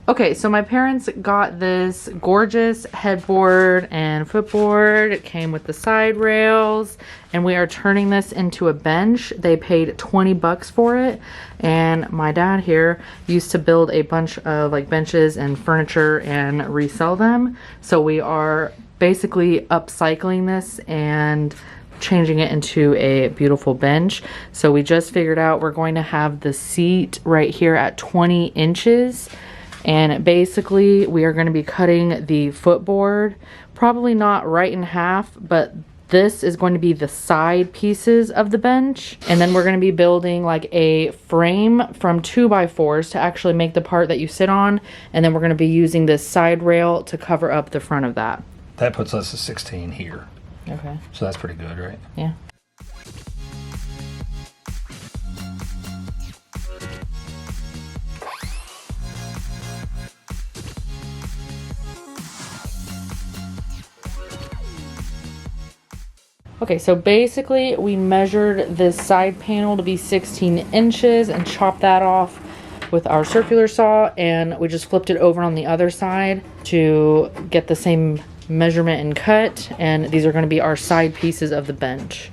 Okay, so my parents got this gorgeous headboard and footboard. It came with the side rails, and we are turning this into a bench. They paid 20 bucks for it, and my dad here used to build a bunch of like benches and furniture and resell them. So we are basically upcycling this and changing it into a beautiful bench. So we just figured out we're going to have the seat right here at 20 inches. And basically we are going to be cutting the footboard, probably not right in half, but this is going to be the side pieces of the bench. And then we're going to be building like a frame from 2x4s to actually make the part that you sit on. And then we're going to be using this side rail to cover up the front of that. That puts us at 16 here. Okay. So that's pretty good, right? Yeah. Okay, so basically we measured this side panel to be 16 inches and chopped that off with our circular saw, and we just flipped it over on the other side to get the same measurement and cut, and these are going to be our side pieces of the bench.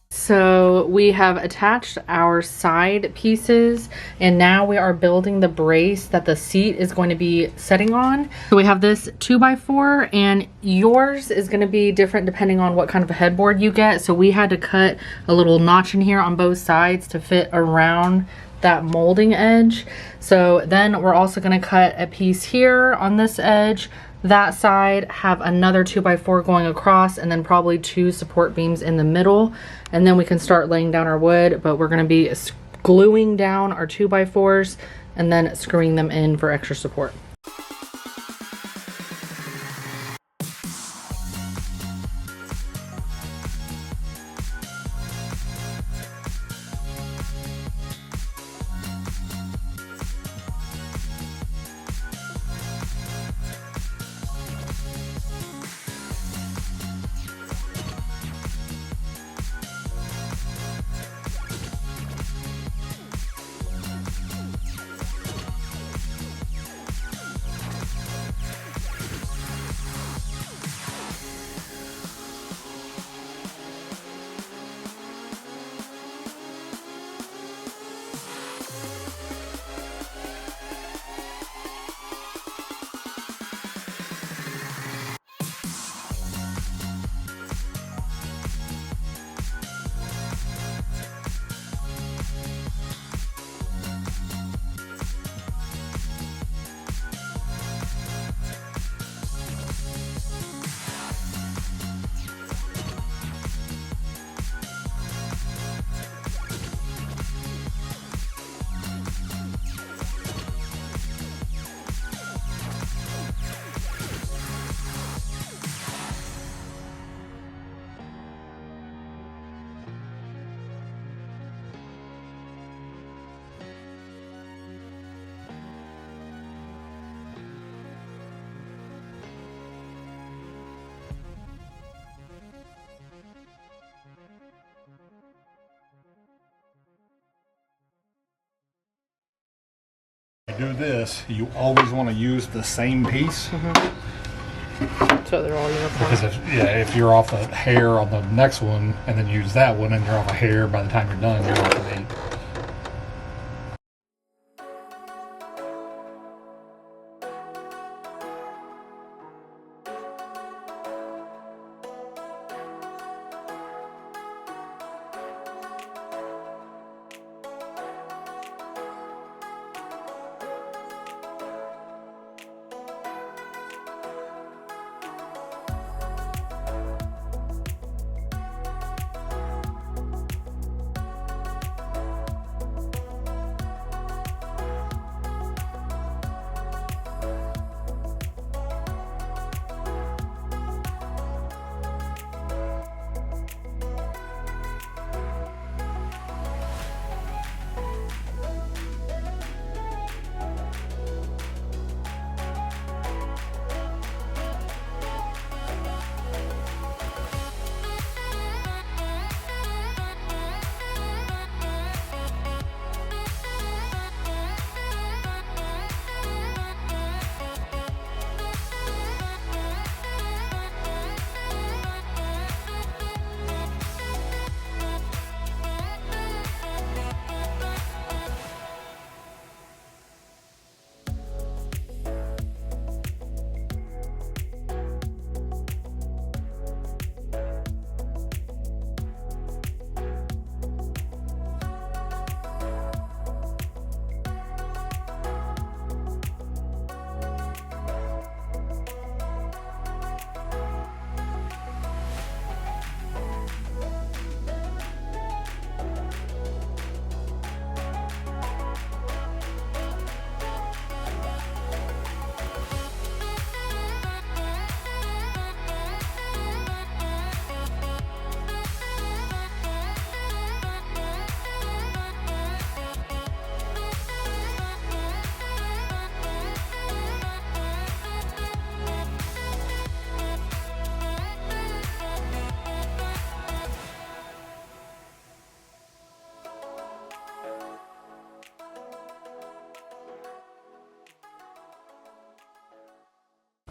So we have attached our side pieces, and now we are building the brace that the seat is going to be sitting on. So we have this 2x4, and yours is going to be different depending on what kind of a headboard you get. So we had to cut a little notch in here on both sides to fit around that molding edge. So then we're also going to cut a piece here on this edge, that side, have another 2x4 going across, and then probably 2 support beams in the middle, and then we can start laying down our wood. But we're going to be gluing down our 2x4s and then screwing them in for extra support. Do this, you always want to use the same piece. So they're all uniform. Because if you're off a hair on the next one and then use that one and you're off a hair, by the time you're done, you're off an 8.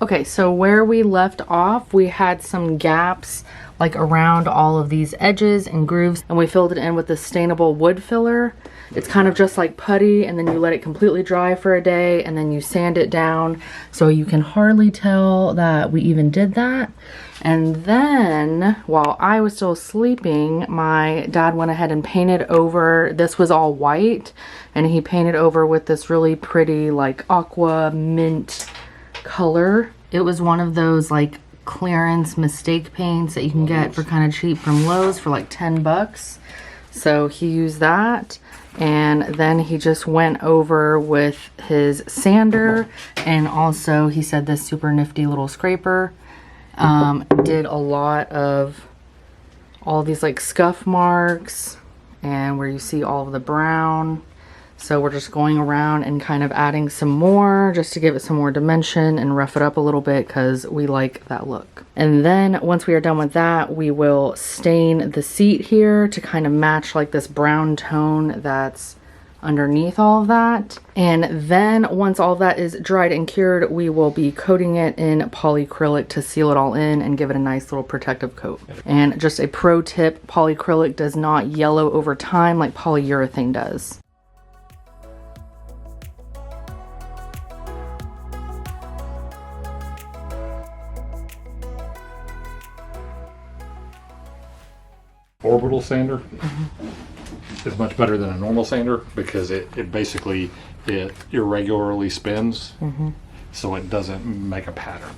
Okay, so where we left off, we had some gaps like around all of these edges and grooves, and we filled it in with the sustainable wood filler. It's kind of just like putty, and then you let it completely dry for a day, and then you sand it down so you can hardly tell that we even did that. And then while I was still sleeping, my dad went ahead and painted over. This was all white, and he painted over with this really pretty like aqua mint color. It was one of those like clearance mistake paints that you can get for kind of cheap from Lowe's for like 10 bucks. So he used that, and then he just went over with his sander, and also he said this super nifty little scraper. Did a lot of all these like scuff marks and where you see all of the brown. So we're just going around and kind of adding some more just to give it some more dimension and rough it up a little bit because we like that look. And then once we are done with that, we will stain the seat here to kind of match like this brown tone that's underneath all of that. And then once all that is dried and cured, we will be coating it in polyacrylic to seal it all in and give it a nice little protective coat. And just a pro tip, polyacrylic does not yellow over time like polyurethane does. Orbital sander is much better than a normal sander because it basically irregularly spins, so it doesn't make a pattern.